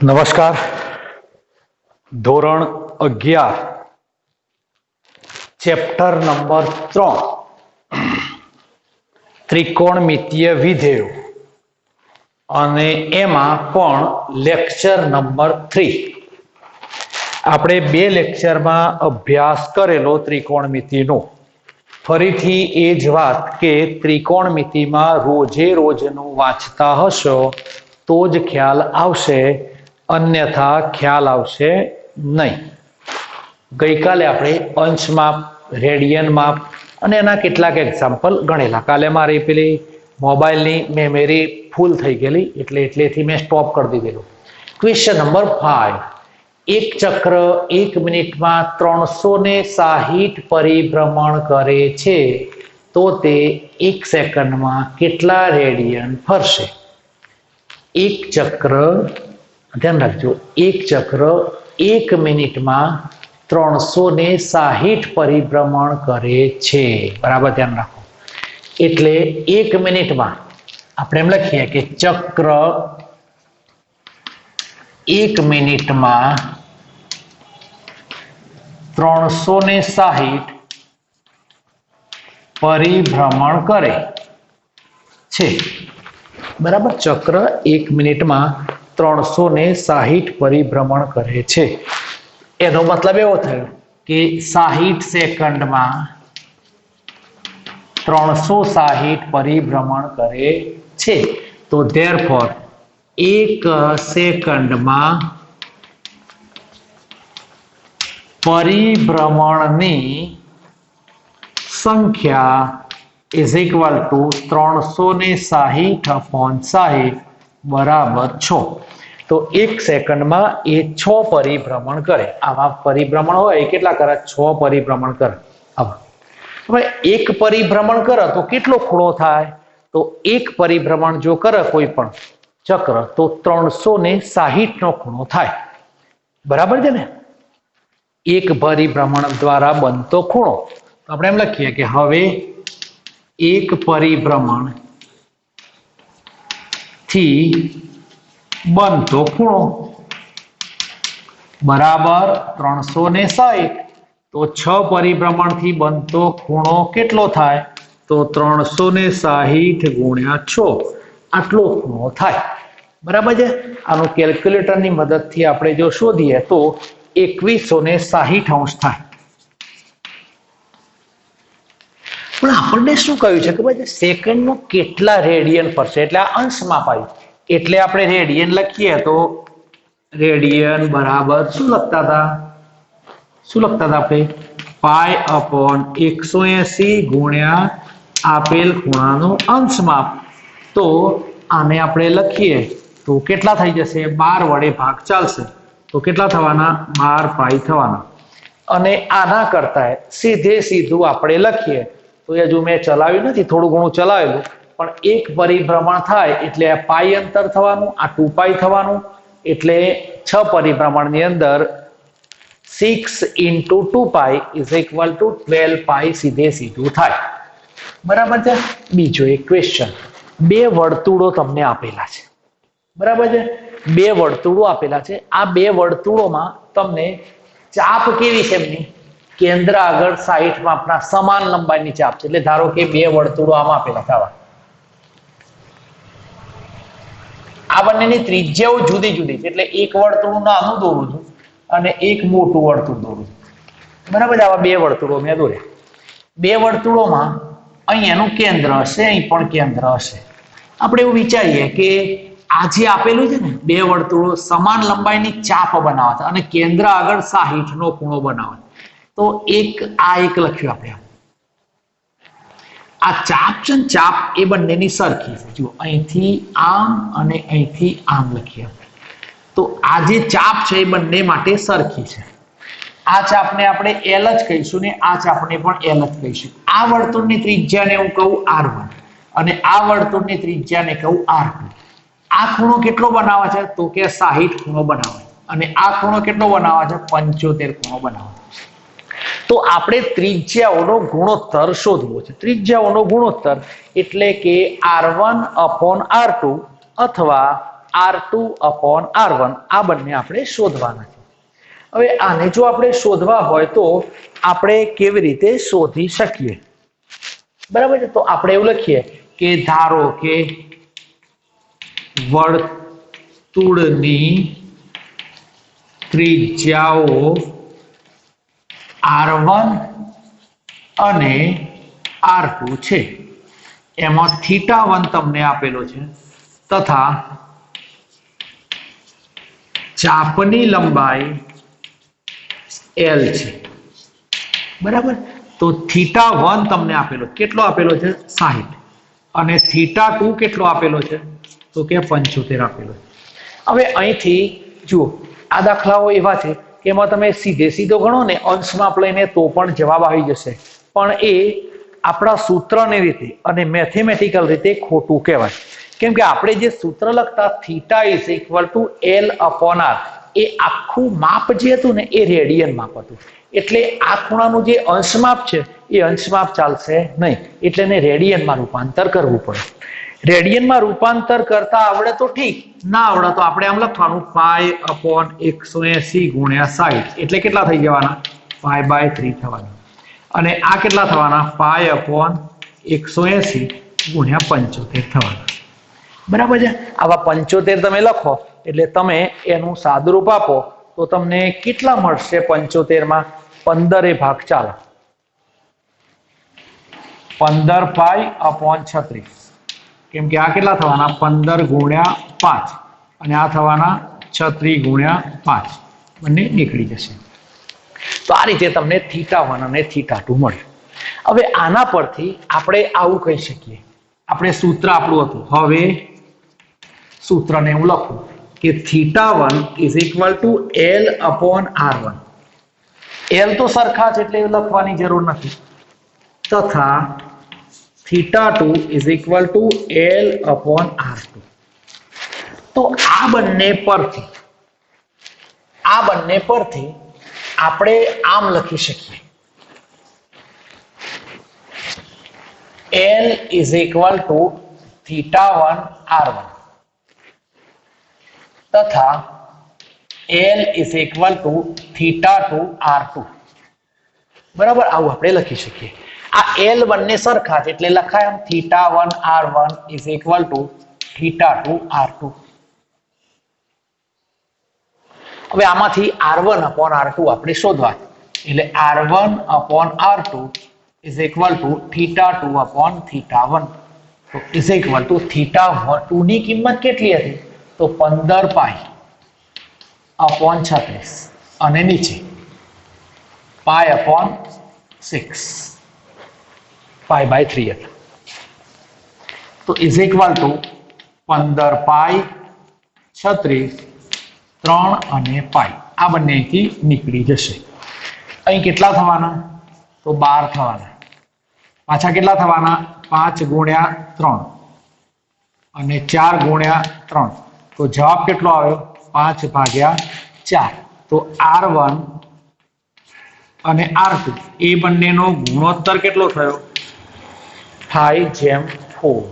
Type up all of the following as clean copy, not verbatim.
નમસ્કાર. ધોરણ 11 chapter number 3 ત્રિકોણમિતીય વિધેયો અને એમાં પણ લેક્ચર નંબર 3 આપણે બે લેક્ચરમાં અભ્યાસ કરેલો ત્રિકોણમિતિનો. ફરીથી એ જ વાત કે ત્રિકોણમિતિમાં રોજે રોજનું વાંચતા હશો તો જ ખ્યાલ આવશે, અન્યથા ખ્યાલ આવશે નહીં. ગઈકાલે આપણે અંશ માપ, રેડિયન માપ અને એના કેટલાક એક્ઝામ્પલ ગણેલા. કાલે મારી પેલી મોબાઈલની મેમરી ફૂલ થઈ ગયેલી એટલેથી મેં સ્ટોપ કરી દીધેલું. Question number 5. એક ચક્ર 1 મિનિટમાં 360 પરિભ્રમણ કરે છે તો તે 1 સેકન્ડમાં કેટલા રેડિયન ફરશે? એક ચક્ર, ધ્યાન રાખજો, એક ચક્ર 1 મિનિટમાં 360 પરિભ્રમણ કરે છે. બરાબર ધ્યાન રાખો. એટલે 1 મિનિટમાં આપણે એમ લખીએ કે ચક્ર 1 મિનિટમાં 360 પરિભ્રમણ કરે છે. બરાબર, ચક્ર 1 મિનિટમાં 360 પરિભ્રમણ કરે છે. એનો મતલબ એવો થયો કે 60 સેકન્ડમાં 360 પરિભ્રમણ કરે છે. તો ધેરફોર 1 સેકન્ડમાં પરિભ્રમણની સંખ્યા is equal to 360/60 બરાબર 6. તો 1 સેકન્ડમાં એ 6 પરિભ્રમણ કરે. આવા પરિભ્રમણ હોય એ કેટલા કરે? 6 પરિભ્રમણ કરે. હવે એક પરિભ્રમણ કરે તો કેટલો ખૂણો થાય? તો એક પરિભ્રમણ જો કરે કોઈ પણ ચક્ર તો 360 નો ખૂણો થાય. બરાબર છે ને? એક પરિભ્રમણ દ્વારા બનતો ખૂણો. તો આપણે એમ લખીએ કે હવે એક પરિભ્રમણ થી બનતો ખૂણો બરાબર 360. તો 6 પરિભ્રમણ થી બનતો ખૂણો કેટલો થાય? તો 360 ગુણ્યા 6, આટલો ખૂણો થાય. બરાબર છે? આનું કેલ્ક્યુલેટરની મદદથી આપણે જો શોધીએ તો 2160 થાય. પણ આપણને શું કહ્યું છે કે ભાઈ સેકન્ડમાં કેટલા રેડિયન ફરશે? એટલે આ અંશમાં પાયું એટલે આપણે રેડિયન લખીએ તો રેડિયન બરાબર શું લખતા હતા આપણે? π/180 ગુણ્યા આપેલ ખૂણાનો અંશ માપ. તો આને આપણે લખીએ તો કેટલા થઈ જશે? 12 વડે ભાગ ચાલશે તો કેટલા થવાના? 12 પાઈ થવાના. અને આના કરતા સીધું આપણે લખીએ તો એ હજુ મેં ચલાવ્યું નથી, થોડું ઘણું ચલાવેલું, પણ એક પરિભ્રમણ થાય એટલે પાઈ અંતર થવાનું, આ 2 પાઈ થવાનું. એટલે 6 પરિભ્રમણની અંદર 6 × 2 પાઈ is equal to 12 પાઈ સીધું થાય. બરાબર છે? બીજો એક ક્વેશ્ચન. 2 વર્તુળો તમને આપેલા છે. બરાબર છે? 2 વર્તુળો આપેલા છે. આ 2 વર્તુળોમાં તમને ચાપ કેવી છે એમની? કેન્દ્ર આગળ 60 માપના સમાન લંબાઈની ચાપ છે. એટલે ધારો કે 2 વર્તુળો આમાં આપેલા થવા. આ બંનેની ત્રિજ્યાઓ જુદી જુદી છે. એટલે એક વર્તુળ નાનું દોરું છું અને એક મોટું વર્તુળ દોરું છું. બરાબર? આવા 2 વર્તુળો મેં દોર્યા. 2 વર્તુળોમાં અહીં એનું કેન્દ્ર હશે, અહીં પણ કેન્દ્ર હશે. આપણે એવું વિચારીએ કે આ જે આપેલું છે ને 2 વર્તુળો સમાન લંબાઈની ચાપ બનાવે છે અને કેન્દ્ર આગળ 60 નો ખૂણો બનાવે. તો એક લખ્યું આપણે. આ ચાપ છે ને, ચાપ એ બંનેની સરખી છે. જુઓ, અહીંથી આમ અને અહીંથી આમ લખીએ તો આ જે ચાપ છે એ બંને માટે સરખી છે. આ ચાપને આપણે L જ કહીશું ને આ ચાપને પણ L જ કહીશું. આ વર્તુળની ત્રિજ્યાને હું કહું R1 અને આ વર્તુળની ત્રિજ્યાને કહું R2. આ ખૂણો કેટલો બનાવે છે? તો કે 60 ખૂણો બનાવે. અને આ ખૂણો કેટલો બનાવે છે? 75 ખૂણો બનાવે. તો આપણે ત્રિજ્યાઓનો ગુણોત્તર શોધવો છે. ત્રિજ્યાઓનો ગુણોત્તર એટલે કે R1/R2 અથવા r2/r1 આ બંને આપણે શોધવાના છે. હવે આને જો આપણે શોધવા હોય તો આપણે કેવી રીતે શોધી શકીએ? બરાબર છે. તો આપણે એવું લખીએ કે ધારો કે વર્તુળની ત્રિજ્યાઓ r1 અને r2 છે. એમાં θ1 તમને આપેલો છે તથા ચાપની લંબાઈ l છે. બરાબર. તો θ1 તમને આપેલો કેટલો આપેલો છે? 60. અને θ2 કેટલો આપેલો છે? તો કે 75 આપેલો છે. હવે અહીંથી જુઓ આ દાખલાઓ એવા છે કે એમાં તમે સીધો ગણો ને અંશમાપ લઈને તો પણ જવાબ આવી જશે, પણ એ આપણા સૂત્રની રીતે અને મેથેમેટિકલ રીતે ખોટું કહેવાય. કેમ કે આપણે જે સૂત્ર લખતા θ L/r એ આખું માપ જે હતું ને એ રેડિયન માપ હતું. એટલે આ ખૂણાનું જે અંશમાપ છે એ અંશમાપ ચાલશે નહીં, એટલે એને રેડિયનમાં રૂપાંતર કરવું પડે. રેડિયનમાં રૂપાંતર કરતા આવડે તો ઠીક, ના આવડે તો આપણે આમ લખવાનું π/180 × 60 એટલે કેટલા થઈ જવાના? π/3 થવાના. અને આ કેટલા થવાના? π/180 × 75 થવાના. બરાબર છે. આવા 75 તમે લખો એટલે તમે એનું સાદુરૂપ આપો તો તમને કેટલા મળશે? 75 માં 15 ભાગ ચાલો, 15π/36. કેમ કે આ કેટલા થવાના? 15 × 5 અને આ થવાના 36 × 5. બંને નીકળી જશે. તો આ રીતે તમને θ1 અને θ2 મળ્યું. હવે આના પરથી આપણે આવું કહી શકીએ, આપણે સૂત્ર આપણું હતું, હવે સૂત્રને હું લખું કે θ1 = L/r1. L તો સરખા છે એટલે લખવાની જરૂર નથી. તથા θ2 = L/r2. તો આ બંને પરથી આપણે આમ લખી શકીએ L = θ1r1 તથા L = θ2r2. બરાબર. આવું આપણે લખી શકીએ. આ L બંને સરખા છે એટલે લખાય આમ θ1r1 = θ2r2. હવે આમાંથી r1/r2 આપણે શોધવા, એટલે r1/r2 = θ2/θ1. તો θ2 ની કિંમત કેટલી હતી? તો 15π/36 અને નીચે π/6 π/3 હતું. તો = 15π/36 3 અને π આ બંને અહીંથી નીકળી જશે. અહીં કેટલા થવાના? તો 12 થવાના. પાછા કેટલા થવાના? 5 × 3 અને 4 × 3. તો જવાબ કેટલો આવ્યો? 5/4. તો r1 અને r2 એ બંનેનો ગુણોત્તર કેટલો થયો? 5:4.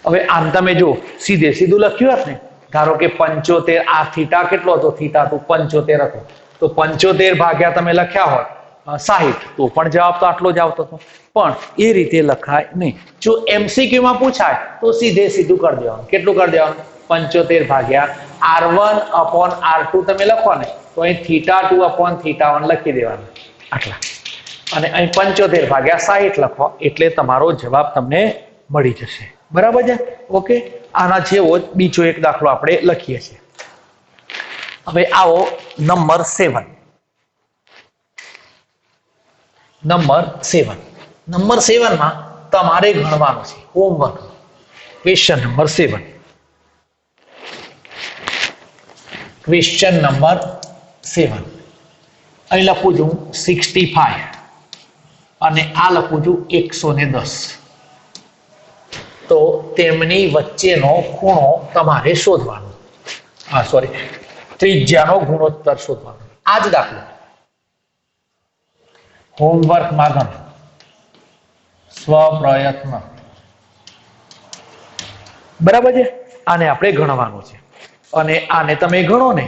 હવે આમ તમે જો સીધું લખ્યું હશે ને, ધારો કે 75, આ θ કેટલો હતો? θ2 75 હતો. તો 75 ભાગ્યા તમે લખ્યા હોત 60 તો પણ જવાબ તો આટલો જ આવતો હતો. પણ એ રીતે લખાય નહીં. જો MCQ માં પૂછાય તો સીધું કરી દેવાનું. કેટલું કરી દેવાનું? 75 ભાગ્યા r1/r2 તમે લખો ને તો અહીં θ2/θ1 લખી દેવાનું આટલા. અને અહીં 75 ભાગ્યા 60 લખો એટલે તમારો જવાબ તમને મળી જશે. બરાબર છે. ઓકે. આના જેવો જ બીજો એક દાખલો આપણે લખીએ છીએ. હવે આવો નંબર 7. નંબર 7 માં તમારે ગણવાનું છે homework. Question number 7. Question number 7 અહીં લખું છું 65 અને આ લખું છું 110. તો તેમની વચ્ચેનો ખૂણો તમારે શોધવાનો. ત્રિજ્યાનો ગુણોત્તર શોધવાનો. આ જ દાખલો હોમવર્કમાં ગણો. સ્વપ્રયત્ન. બરાબર છે. આને આપણે ગણવાનું છે. અને આને તમે ગણો ને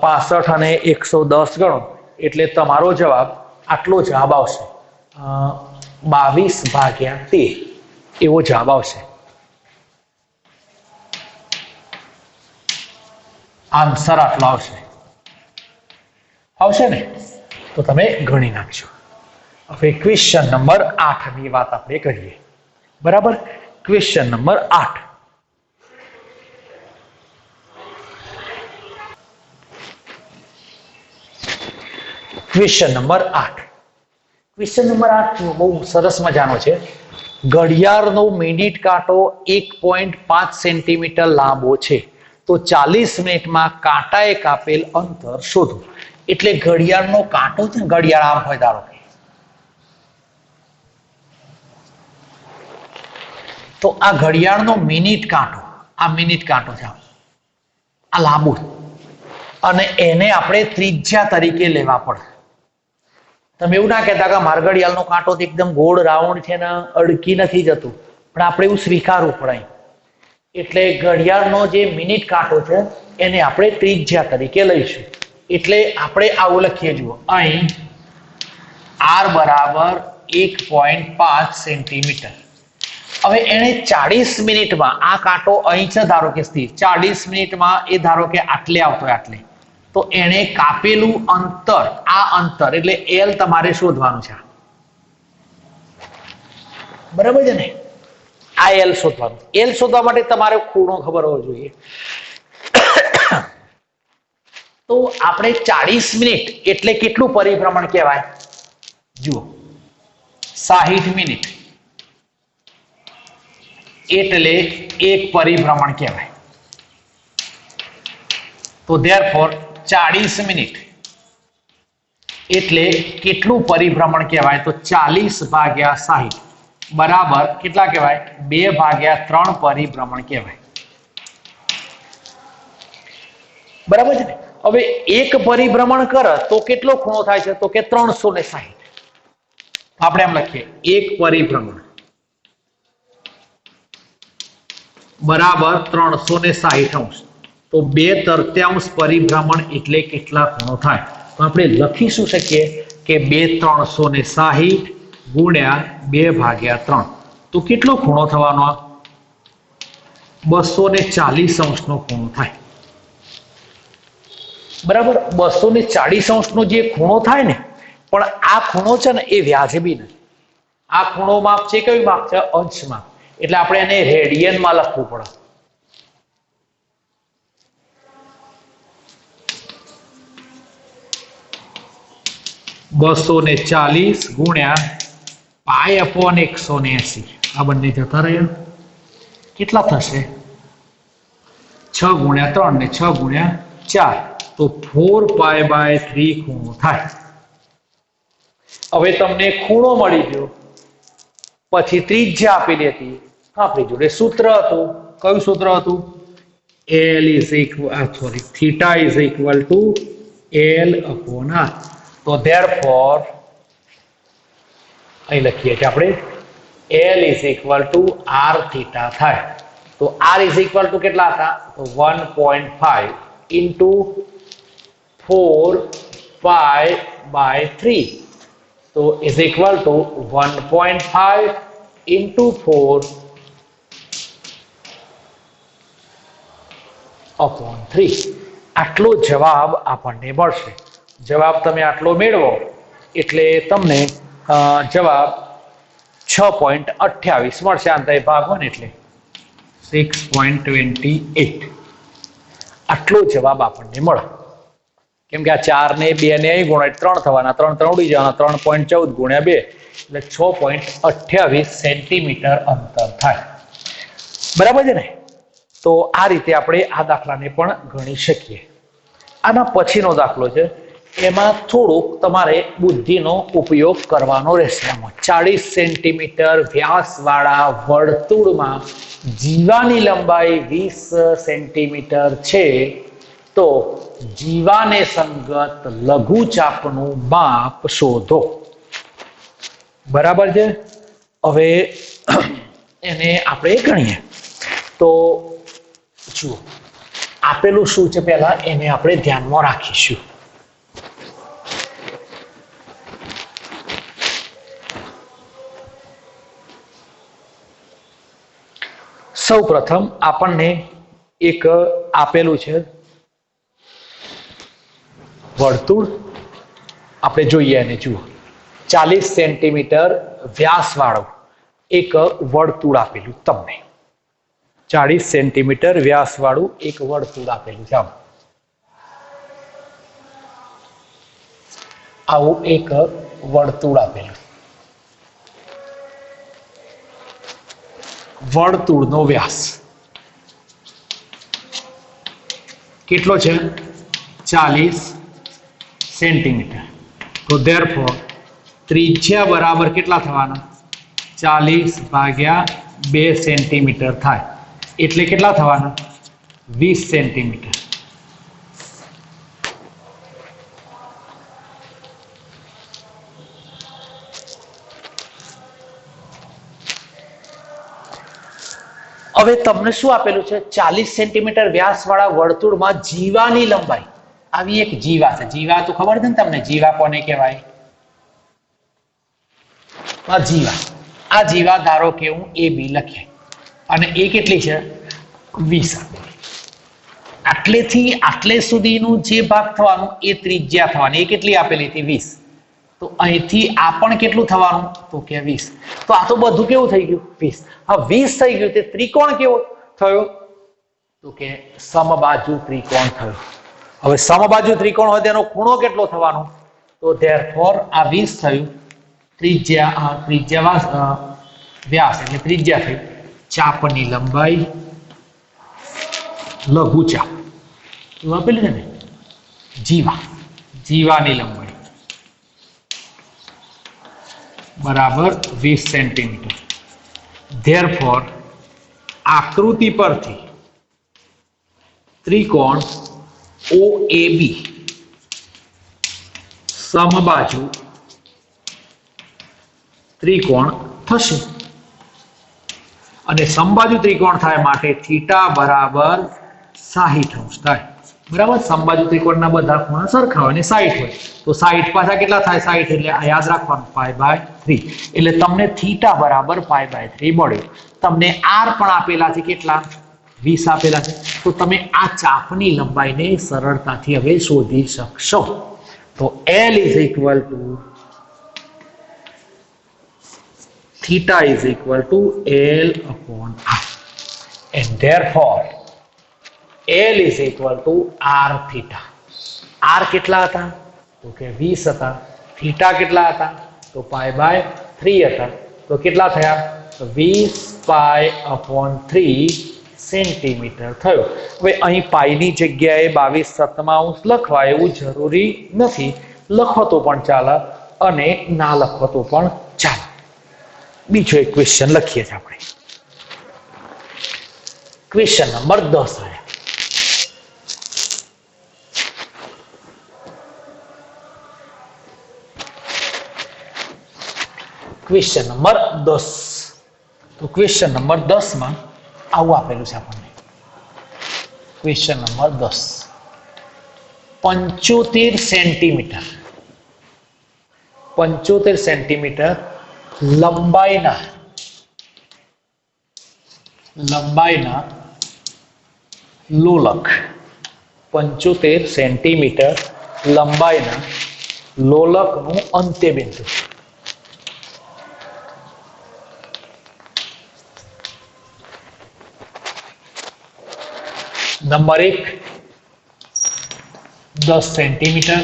65 અને 110 ગણો એટલે તમારો જવાબ આટલો જવાબ આવશે 22/13 એવો જવાબ આવશે. આન્સર આટલો આવશે. આવશે ને? તો તમે ગણી નાખજો. હવે ક્વેશ્ચન નંબર 8 ની વાત આપણે કરીએ. બરાબર? Question number 8. Question number 8. Question number 8 બહુ સરસ મજાનો છે. ઘડિયાળનો મિનિટ કાંટો 1.5 સેન્ટીમીટર લાંબો છે, તો 40 મિનિટમાં કાંટાએ કાપેલ અંતર શોધો. એટલે ઘડિયાળનો કાંટો છે ને, ઘડિયાળ આમ હોય ધારો કે, તો આ ઘડિયાળનો મિનિટ કાંટો, આ મિનિટ કાંટો છે, આ લાંબુ, અને એને આપણે ત્રિજ્યા તરીકે લેવા પડે. તમે એવું ના કહેતા કે મારા ઘડિયાળનો કાંટો એકદમ ગોળ રાઉન્ડ છે ને અડકી નથી જતું, પણ આપણે એવું સ્વીકારવું પડે. એટલે ઘડિયાળનો જે મિનિટ કાંટો છે એને આપણે ત્રિજ્યા તરીકે લઈશું. એટલે આપણે આવું લખીએ, જુઓ અહીં r બરાબર 1.5 સેન્ટીમીટર. હવે એને 40 મિનિટમાં આ કાંટો અહીં છે ધારો કે સ્થિર, 40 મિનિટમાં એ ધારો કે આટલે આવતો હોય આટલે, તો એને કાપેલું અંતર, આ અંતર એટલે L તમારે શોધવાનું છે. બરાબર છે ને? આ L શોધવાનું. L શોધવા માટે તમારે ખૂણો ખબર હોવો જોઈએ. તો આપણે 40 મિનિટ એટલે કેટલું પરિભ્રમણ કહેવાય? જુઓ 60 મિનિટ એટલે એક પરિભ્રમણ કહેવાય. તો ધેરફોર 40 મિનિટ એટલે કેટલું પરિભ્રમણ કહેવાય? તો 40/60 બરાબર કેટલા કહેવાય? 2/3 પરિભ્રમણ કહેવાય. બરાબર છે ને? હવે એક પરિભ્રમણ કરે તો કેટલો ખૂણો થાય છે? તો કે 360. આપણે એમ લખીએ, એક પરિભ્રમણ બરાબર 360°. તો 2/3 પરિભ્રમણ એટલે કેટલા ખૂણો થાય? તો આપણે લખી શું શકીએ કે 2/360 ગુણ્યા 2/3. તો કેટલો ખૂણો થવાનો? 240°નો ખૂણો થાય. બરાબર? 240°નો જે ખૂણો થાય ને, પણ આ ખૂણો છે ને એ વ્યાજબી નથી. આ ખૂણો માપ છે કયું માપ છે? અંશ માપ. એટલે આપણે એને રેડિયનમાં લખવું પડે. (240 ગુણ્યા π/180). આ બંને જતા રહ્યા. કેટલા થશે? 6 ગુણ્યા 3 ને 6 ગુણ્યા 4, તો 4π/3 ખૂણો થાય. હવે તમને ખૂણો મળી ગયો, પછી ત્રિજ્યા આપેલી હતી. આપણી જોડે સૂત્ર હતું. કયું સૂત્ર હતું? θ is equal to L/R. તો therefore અહીં લખીએ કે આપણે L is equal to R theta થાય. તો R is equal to કેટલા હતા? તો 1.5 into 4π/3. તો is equal to 1.5 into 4/3. આટલો જવાબ આપણને મળશે. જવાબ તમે આટલો મેળવો એટલે તમને જવાબ 6.28 મળશે. આંતરે ભાગો ને એટલે 6.28. આટલો જવાબ આપણને મળે. કેમ કે આ 4 ને 2 ને અહીં ગુણ્યા 3 થવાના, 3 3 ઉડી જવાના, 3.14 ગુણ્યા 2 એટલે 6.28 સેન્ટીમીટર અંતર થાય. બરાબર છે ને? તો આ રીતે આપણે આ દાખલાને પણ ગણી શકીએ. આના પછીનો દાખલો છે, એમાં થોડુંક તમારે બુદ્ધિનો ઉપયોગ કરવાનો રહેશે. 40 સેન્ટીમીટર વ્યાસવાળા વર્તુળમાં જીવાની લંબાઈ 20 સેન્ટીમીટર છે, તો જીવાને સંગત લઘુચાપનું માપ શોધો. બરાબર છે? હવે એને આપણે ગણીએ. તો જુઓ, આપેલું શું છે પહેલા એને આપણે ધ્યાનમાં રાખીશું. સૌ પ્રથમ આપણને એક આપેલું છે વર્તુળ. આપણે જોઈએ એને જુઓ 40 સેન્ટીમીટર વ્યાસ વાળું એક વર્તુળ આપેલું તમને 40 સેન્ટીમીટર વ્યાસ વાળું એક વર્તુળ આપેલું છે. આવું એક વર્તુળ આપેલું. વર્તુળનો વ્યાસ કેટલો છે 40 સેન્ટીમીટર. તો ધેરફોર ત્રિજ્યા બરાબર કેટલા થવાના 40 ભાગ્યા 2 સેન્ટીમીટર થાય એટલે કેટલા થવાના 20 સેન્ટીમીટર. હવે તમને શું આપેલું છે 40 સેન્ટીમીટર વ્યાસ વાળા વર્તુળમાં જીવાની લંબાઈ આવી એક જીવા છે. જીવા તો ખબર છે ને તમને જીવા કોને કહેવાય? આ જીવા. આ જીવા ધારો કે હું AB લખે અને એ કેટલી છે 20. આટલેથી આટલે સુધીનું જે ભાગ થવાનું એ ત્રિજ્યા થવાની એ કેટલી આપેલી હતી 20. તો અહીંથી આ પણ કેટલું થવાનું તો કે 20. તો આ તો બધું કેવું થઈ ગયું 20. હા 20 થઈ ગયું તે ત્રિકોણ કેવો થયો તો કે સમબાજુ ત્રિકોણ થયો. હવે સમબાજુ ત્રિકોણ હોય તેનો ખૂણો કેટલો થવાનો તો ધેરફોર આ 20 થયું ત્રિજ્યા વ્યાસ એટલે ત્રિજ્યા થઈ ચાપની લંબાઈ લઘુ ચાપ એવું આપેલું છે ને જીવાની લંબાઈ બરાબર 20 સેન્ટીમીટર. ધેરફોર આકૃતિ પરથી ત્રિકોણ OAB સમબાજુ ત્રિકોણ થશે અને સમબાજુ ત્રિકોણ થાય માટે થીટા બરાબર 60 અંશ થાય. બરાબર સમબાજુ ત્રિકોણના બધા ખૂણા સરખા હોય અને 60 હોય તો 60 પાછા કેટલા થાય 60 એટલે યાદ રાખવાનું π/3 એટલે તમને થીટા બરાબર π/3 મળ્યું. તમને r પણ આપેલા છે કેટલા 20 આપેલા છે તો તમે આ ચાપની લંબાઈને સરળતાથી હવે શોધી શકશો. તો L = theta = L/r and therefore L = r theta. r કેટલા હતા તો કે 20 હતા. થીટા કેટલા હતા તો π/3 હતા. તો કેટલા થયા તો 20π/3 સેન્ટીમીટર થયો. હવે અહીં પાઈની જગ્યાએ 22/7 લખવા એવું જરૂરી નથી. લખો તો પણ ચાલે અને ના લખો તો પણ ચાલે. બીજો એક ક્વેશ્ચન લખીએ છીએ આપણે. ક્વેશ્ચન નંબર 10 આયા. Question number 10. તો ક્વેશ્ચન નંબર 10 માં આવું આપેલું છે આપણને. ક્વેશ્ચન નંબર 10 75 સેન્ટીમીટર 75 સેન્ટીમીટર લંબાઈના લોલક 75 સેન્ટીમીટર લંબાઈના લોલકનું અંત્યબિંદુ નંબર 1 10 સેન્ટીમીટર.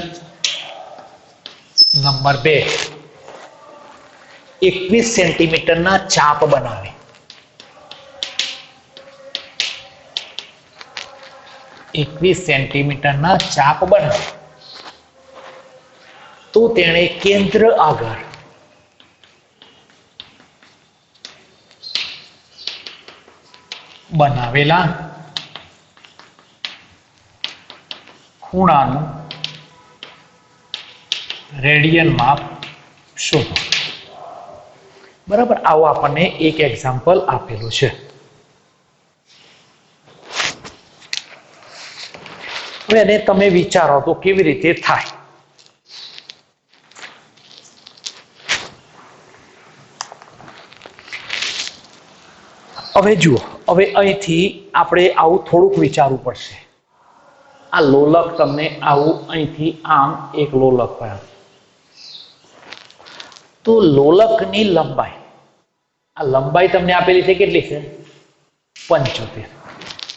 નંબર 2 21 સેન્ટીમીટરના ચાપ બનાવે. 21 સેન્ટીમીટરના ચાપ બનાવે તો તેણે કેન્દ્ર આગળ બનાવેલા ખૂણાનું રેડિયન માપ શોધો. બરાબર આવું આપણને એક એક્ઝામ્પલ આપેલું છે. હવે એને તમે વિચારો તો કેવી રીતે થાય. હવે જુઓ, હવે અહીંથી આપણે આવું થોડુંક વિચારવું પડશે. આ લોલક તમને આવું અહીંથી આમ એક લોલક હોય, તો લોલકની લંબાઈ, આ લંબાઈ તમને આપેલી છે કેટલી છે? 75.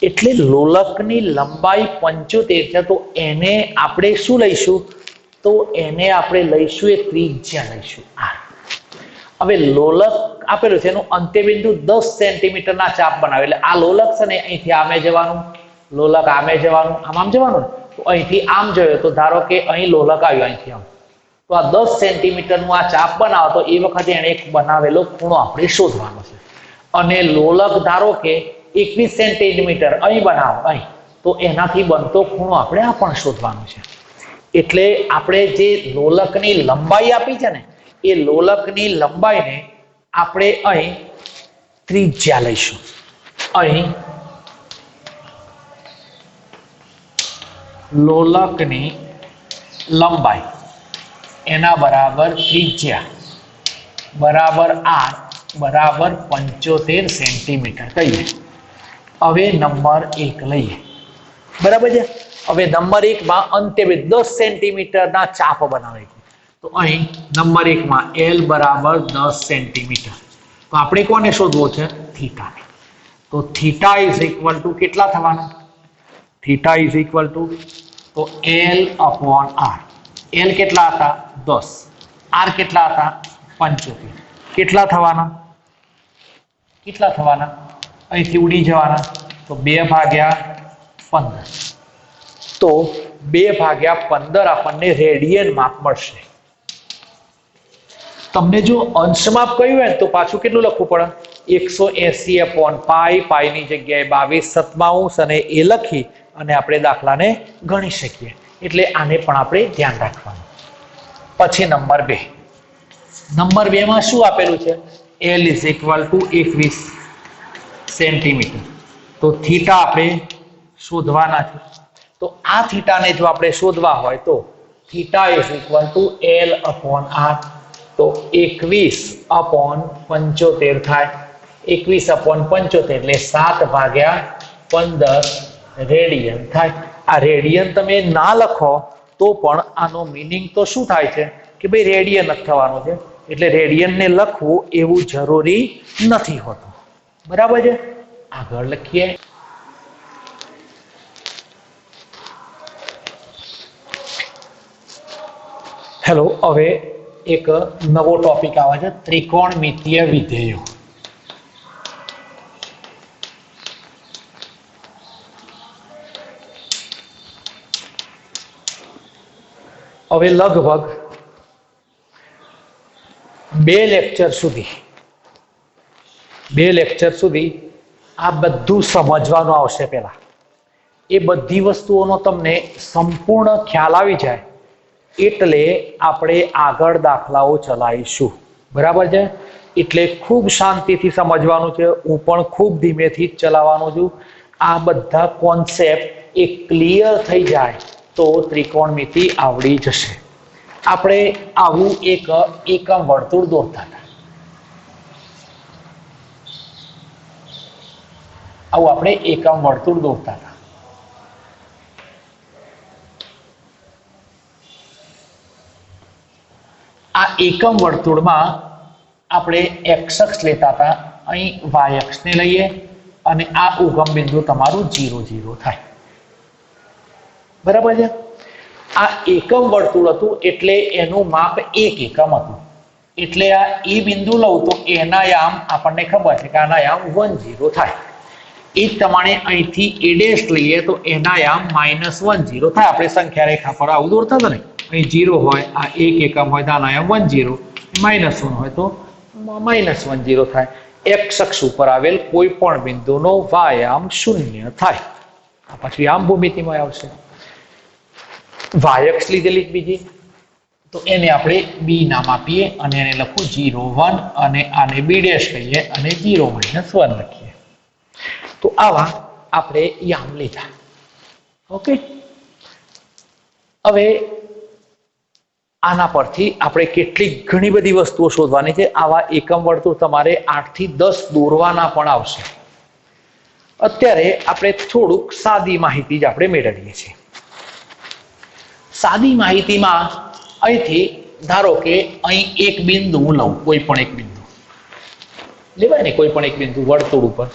એટલે લોલકની લંબાઈ 75 છે, તો એને આપણે શું લઈશું? તો એને આપણે લઈશું એ ત્રિજ્યા લઈશું r. હવે લોલક આપેલું છે એનું અંત્યબિંદુ 10 સેન્ટીમીટરના ચાપ બનાવે, એટલે આ લોલક છે ને અહીંથી આમે જવાનું, લોલક આમે જવાનું, આમ જવાનું. તો અહીંથી આમ જોયો તો ધારો કે અહીં લોલક આવ્યું અહીંથી આમ, તો આ 10 સેન્ટીમીટરનું આ ચાપ બનાવો, તો એ વખતે એને એક બનાવેલો ખૂણો આપણે શોધવાનો છે. અને લોલક ધારો કે 21 સેન્ટીમીટર અહીં બનાવો અહીં, તો એનાથી બનતો ખૂણો આપણે આ પણ શોધવાનો છે. એટલે આપણે જે લોલકની લંબાઈ આપી છે ને, એ લોલકની લંબાઈને આપણે અહીં ત્રિજ્યા લઈશું. અહીં લોલકની લંબાઈ એના બરાબર ત્રિજ્યા બરાબર r બરાબર 75 સેન્ટીમીટર કહીએ. હવે નંબર 1 લઈએ, બરાબર છે. હવે નંબર 1 માં અંત્યબિંદુ 10 સેન્ટીમીટરના ચાપ બનાવે, તો અહીં નંબર 1 માં l બરાબર 10 સેન્ટીમીટર. તો આપણે કોને શોધવો છે? થીટાને. તો થીટા ઇઝ ઇક્વલ ટુ કેટલા થવાના? થીટા ઇઝ ઇક્વલ ટુ તો l અપોન r. l કેટલા હતા? 10. r કેટલા હતા? 75. કેટલા થવાના? કેટલા થવાના? અહીંથી ઉડી જવાના, તો 2/15. તો 2/15 આપણને રેડિયન માપ મળશે. તમને જો અંશ માપ કહ્યું હોય તો પાછું કેટલું લખવું પડે? 180/π, પાઈની જગ્યાએ 22/97 અને એ લખી અને આપણે દાખલાને ગણી શકીએ. એટલે આને પણ આપણે ધ્યાન રાખવાનું. પછી નંબર 2. નંબર 2 માં શું આપેલું છે? l is equal to 21 centimetre. તો થીટા આપણે શોધવાના છે. તો આ થીટાને જો આપણે શોધવા હોય તો theta is equal to l upon r. તો 21/75 થાય. 21/75 એટલે 7/15 રેડિયન થાય. આ રેડિયન તમે ના લખો તો પણ આનો મીનિંગ તો શું થાય છે કે ભાઈ રેડિયન જ થવાનું છે. એટલે રેડિયનને લખવું એવું જરૂરી નથી હોતું, બરાબર છે. આગળ લખીએ. હેલો, હવે એક નવો ટોપિક આવે છે, ત્રિકોણમિતીય વિધેયો. હવે લગભગ 2 લેક્ચર સુધી આ બધું સમજવાનું આવશે. પહેલા એ બધી વસ્તુઓનો તમને સંપૂર્ણ ખ્યાલ આવી જાય એટલે આપણે આગળ દાખલાઓ ચલાવીશું, બરાબર છે. એટલે ખૂબ શાંતિથી સમજવાનું છે. હું પણ ખૂબ ધીમેથી જ ચલાવવાનો છું. આ બધા કોન્સેપ્ટ એ ક્લિયર થઈ જાય તો ત્રિકોણમિતિ આવડી જશે. આપણે આવું એક એકમ વર્તુળ દોરતા હતા, આવું આપણે એકમ વર્તુળ દોરતા હતા. આ એકમ વર્તુળમાં આપણે x અક્ષ લેતા હતા, અહીં y અક્ષને લઈએ અને આ ઉગમ બિંદુ તમારું 0 0 થાય, બરાબર છે. આ એકમ વર્તુળ હતું એટલે એનું માપ 1 એકમ હતું. એટલે આ એ બિંદુ લઉં તો એના યામ આપણને ખબર છે કે આના યામ 1 0 થાય. એ જ પ્રમાણે અહીંથી a' લઈએ તો એના યામ -1 0 થાય. આપણે સંખ્યા રેખા પર આવું દોરતા હતા ને, અહીં 0 હોય, આ 1 એકમ હોય તો આના યામ 1 0, -1 હોય તો -1 0 થાય. x અક્ષ ઉપર આવેલ કોઈ પણ બિંદુનો y યામ 0 થાય. આ પછી આમ ભૂમિતિમાં આવશે. y અક્ષ લીધેલી બીજી, તો એને આપણે b નામ આપીએ અને એને લખું 0 1 અને આને b' કહીએ અને 0 -1 લખીએ. તો આવા આપણે યામ લીધા. ઓકે, હવે આના પરથી આપણે કેટલીક ઘણી બધી વસ્તુઓ શોધવાની છે. આવા એકમ વર્તુળ તમારે 8 થી 10 દોરવાના પણ આવશે. અત્યારે આપણે થોડુંક સાદી માહિતી જ આપણે મેળવીએ છીએ. સાદી માહિતીમાં અહીંથી ધારો કે અહીં એક બિંદુ હું લઉં, કોઈ પણ એક બિંદુ લેવાય ને, કોઈ પણ એક બિંદુ વર્તુળ ઉપર,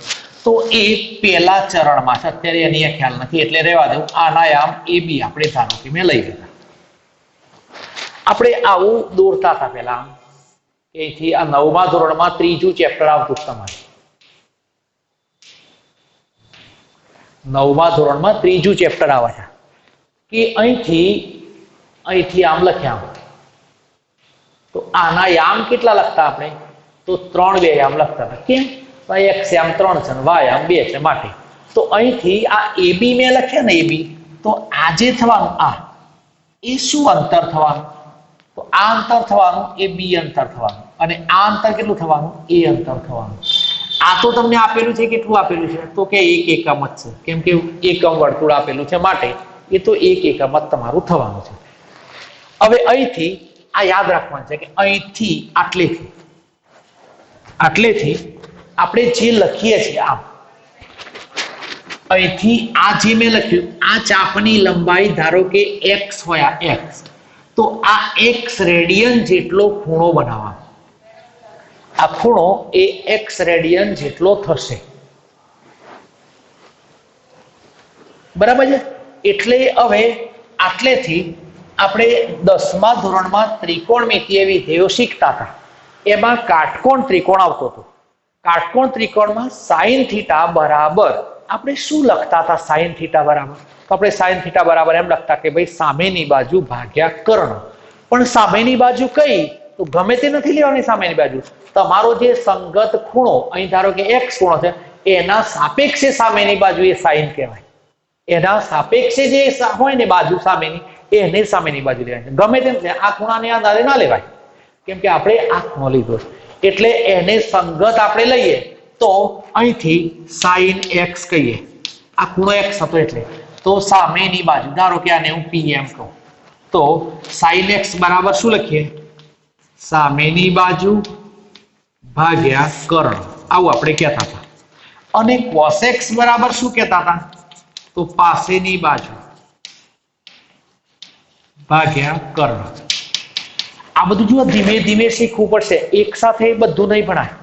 તો એ પહેલા ચરણમાં છે. અત્યારે એની ખ્યાલ નથી એટલે રહેવા દઉં. આના આમ AB આપણે ધારો કે મેં લઈ લીધા. આપણે આવું દોરતા હતા પહેલા, અહીંથી આ 9મા ધોરણમાં 3જું ચેપ્ટર આવતું તમારે. 9મા ધોરણમાં 3જું ચેપ્ટર આવે છે કે અહીંથી આમ લખ્યા, તો આના યામ કેટલા લખતા આપણે? તો 3 વ્યાયામ લખતા હતા. કેમ? x આમ 3 છે, y આમ 2 છે માટે. તો અહીંથી આ AB મેં લખ્યા ને, AB, તો આ જે થવાનું આ એ શું અંતર થવાનું? તો આ અંતર થવાનું એ B અંતર થવાનું, અને આ અંતર કેટલું થવાનું? A અંતર થવાનું. આ તો તમને આપેલું છે, કેટલું આપેલું છે? તો કે 1 એકમ જ છે, કેમ કે એકમ વર્તુળ આપેલું છે માટે એ તો 1 એકમ જ તમારું થવાનું છે. હવે અહીંથી આ યાદ રાખવાનું છે કે અહીંથી આટલેથી આપણે જે લખીએ છીએ આમ, અહીંથી આ જે મેં લખ્યું, આ ચાપની લંબાઈ ધારો કે x હોય, આ x, તો આ x રેડિયન જેટલો ખૂણો બનાવવાનો. આ ખૂણો એ x રેડિયન જેટલો થશે, બરાબર છે? એટલે હવે આટલેથી આપણે 10મા ધોરણમાં ત્રિકોણમિતીય વિધેયો શીખતા હતા. એમાં કાટકોણ ત્રિકોણ આવતો હતો. કાટકોણ ત્રિકોણમાં sin θ બરાબર આપણે શું લખતા હતા? sin θ બરાબર, તો આપણે sin θ બરાબર એમ લખતા કે ભાઈ સામેની બાજુ ભાગ્યા કર્ણ. પણ સામેની બાજુ કઈ? તો ગમે તે નથી લેવાની સામેની બાજુ. તમારો જે સંગત ખૂણો, અહીં ધારો કે x ખૂણો છે, એના સાપેક્ષે સામેની બાજુ એ sin કહેવાય. એના સાપેક્ષે જે હોય ને બાજુ સામેની, એને સામેની બાજુ લેવાની. ગમે તેમ છે, આ ખૂણાને આધારે ના લેવાય, કેમ કે આપણે આ ખૂણો લીધો છે એટલે એને સંગત આપણે લઈએ તો અહીંથી sin x કહીએ. આ ખૂણો x હતો એટલે, તો સામેની બાજુ ધારો કે આને હું PM કહું, તો sin x બરાબર શું લખીએ? સામેની બાજુ ભાગ્યા કર્ણ, આવું આપણે કહેતા હતા. અને cos x બરાબર શું કહેતા હતા? તો પાસેની બાજુ ભાગ્યા કર્ણ. આ બધું જો ધીમે ધીમે શીખવું પડશે, એક સાથે બધું નહીં ભણાય.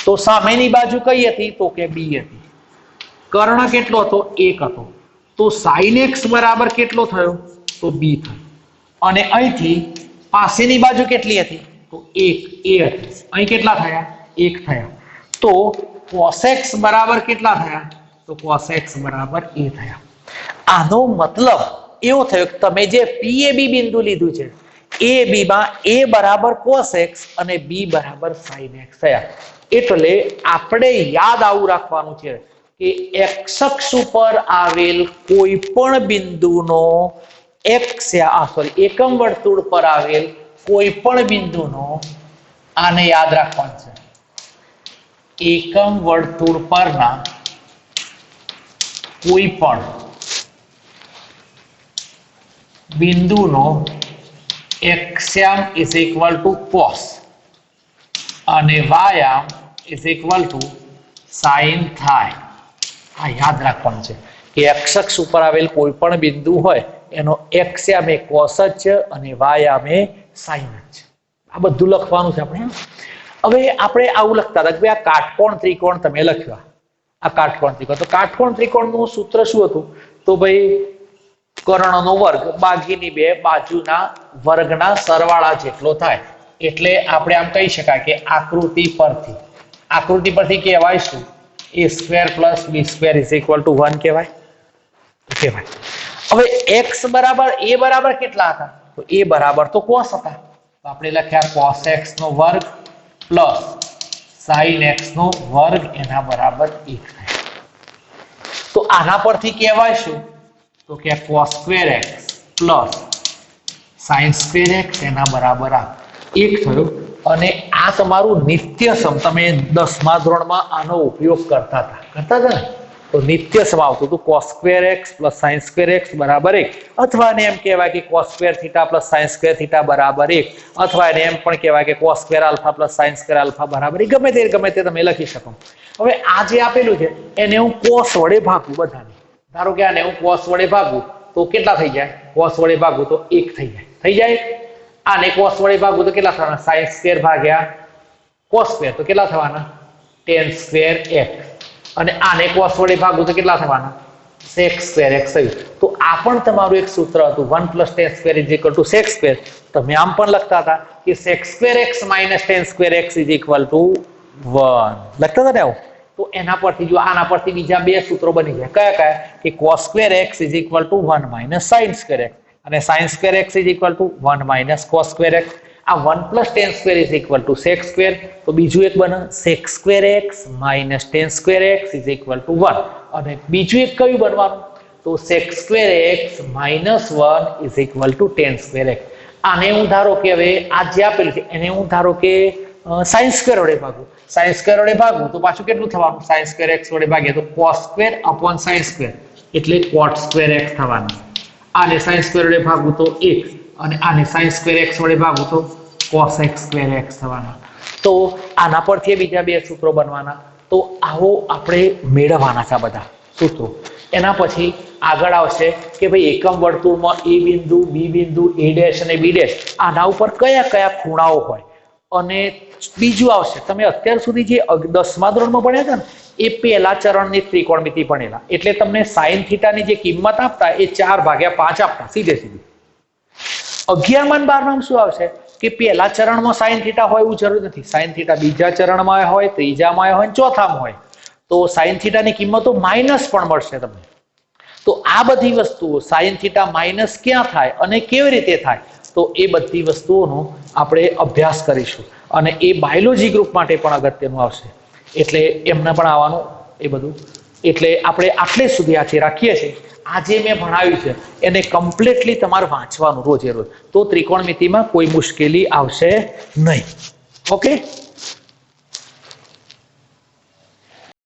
તો સામેની બાજુ કઈ હતી? તો કે B હતી. કર્ણ કેટલો હતો? 1 હતો. તો sin x બરાબર કેટલો થયો? તો B થયો. અને અહીંથી પાસેની બાજુ કેટલી હતી? તો 1 A હતી. અહીં કેટલા થયા? 1 થયા. તો cos x બરાબર કેટલા થયા? તો cos x બરાબર A થયા. આનો મતલબ એવો થયો કે તમે જે PAB બિંદુ લીધું છે, AB માં A બરાબર cos x અને B બરાબર sin x થયા. એટલે આપણે યાદ આવું રાખવાનું છે કે x અક્ષ ઉપર આવેલ કોઈ પણ બિંદુનો એકમ વર્તુળ પર આવેલ કોઈ પણ બિંદુનો, આને યાદ રાખવાનું છે, એકમ વર્તુળ પરના કોઈ પણ બિંદુનો xયામ ઇઝ ઇક્વલ ટુ cos અને yયામ ઇઝ ઇક્વલ ટુ sin થાય. આ યાદ રાખવાનું છે કે x અક્ષ ઉપર આવેલ કોઈ પણ બિંદુ હોય એનો xયામ એ cos જ છે અને yયામ એ sin જ છે. આ બધું લખવાનું છે આપણે. હવે આપણે આવું લખતા હતા કે આ કાટકોણ ત્રિકોણ તમે લખ્યા, આ કાટકોણ ત્રિકોણ. તો કાટકોણ ત્રિકોણનું સૂત્ર શું હતું? તો ભાઈ કર્ણનો વર્ગ બાકીની બે બાજુના વર્ગના સરવાળા જેટલો થાય. એટલે આપણે આમ કહી શકાય કે આકૃતિ પરથી કહેવાય શું? a² + b² = 1 કહેવાય. હવે x બરાબર a બરાબર કેટલા હતા? તો a બરાબર તો cos હતા, તો આપણે લખ્યા cos x² + sin x² એના બરાબર 1 થાય. તો આના પરથી કહેવાય શું? તો કે cos² x + sin² એના બરાબર 1 થયું. અને આ તમારું નિત્યસમ, તમે 10મા ધોરણમાં આનો ઉપયોગ કરતા હતા ને? તો નિત્યસમાં આવતું હતું cos square x plus sin square x બરાબર 1, અથવા એને એમ કહેવાય કે cos square theta plus sin square theta બરાબર 1, અથવા એને એમ પણ કહેવાય કે cos square alpha plus sin square alpha બરાબર 1. ગમે તે તમે લખી શકો. હવે આ જે આપેલું છે એને હું cos વડે ભાગું બધાને. ધારો કે આને હું cos વડે ભાગું તો કેટલા થઈ જાય? cos વડે ભાગું તો 1 થઈ જાય. આને cos વડે ભાગું તો કેટલા થવાના? sin સ્ક્વેર ભાગ્યા cos સ્ક્વેર તો કેટલા થવાના? tan square x. અને આને cos વડે ભાગું તો કેટલા થવાના? sec સ્ક્વેર x થયું. તો આ પણ તમારું એક સૂત્ર હતું 1 + tan સ્ક્વેર = sec સ્ક્વેર. તમે આમ પણ લખતા હતા કે sec square x - tan square x = 1 લખતા હતા ને આવું. તો એના પરથી જો આના પરથી બીજા બે સૂત્રો બની જાય. કયા કે cos square x = 1 - sin square x, અને sin square x = 1 - cos square x. આ 1 + tan સ્ક્વેર = sec સ્ક્વેર. તો બીજું એક બને sec square x - tan square x = 1. અને બીજું એક કયું બનવાનું? તો sec square x - 1 = tan square x. આને હું ધારો કે હવે આ જે આપેલું છે એને હું ધારો કે sin સ્ક્વેર વડે ભાગું. sin સ્ક્વેર વડે ભાગું તો પાછું કેટલું થવાનું? sin સ્ક્વેર x વડે ભાગીએ તો cos સ્ક્વેર / sin સ્ક્વેર એટલે cot સ્ક્વેર x થવાનું. આને sin સ્ક્વેર વડે ભાગું તો 1, અને આને sin સ્ક્વેર x વડે ભાગું તો cos x સ્ક્વેર x થવાના. તો આના પરથી બીજા બે સૂત્રો બનવાના. તો આવો આપણે મેળવવાના છે બધા સૂત્રો. એના પછી આગળ આવશે કે ભાઈ એકમ વર્તુળમાં a બિંદુ, b બિંદુ, a' અને b' આના ઉપર કયા ખૂણાઓ હોય. અને બીજું આવશે, તમે અત્યાર સુધી જે 10મા ધોરણમાં ભણ્યા હતા ને એ પહેલા ચરણની ત્રિકોણમિતિ ભણેલા, એટલે તમને sin થીટાની જે કિંમત આપતા એ 4/5 આપતા સીધે. 11મા અને 12માં શું આવશે કે પહેલા ચરણમાં sin થીટા હોય એવું જરૂર નથી. sin થીટા બીજા ચરણમાં હોય, ત્રીજામાં હોય, ચોથામાં હોય. તો sin થીટાની કિંમતો માઇનસ પણ મળશે તમને. તો આ બધી વસ્તુઓ sin થીટા માઇનસ ક્યાં થાય અને કેવી રીતે થાય, તો એ બધી વસ્તુઓનો આપણે અભ્યાસ કરીશું. અને એ બાયોલોજી ગ્રુપ માટે પણ અગત્યનું આવશે, એટલે એમને પણ આવવાનું એ બધું. એટલે આપણે આટલે સુધી આજે રાખીએ છીએ. આજે મેં ભણાવ્યું છે એને કમ્પ્લીટલી તમારે વાંચવાનું રોજે રોજ, તો ત્રિકોણમિતિમાં કોઈ મુશ્કેલી આવશે નહીં. ઓકે.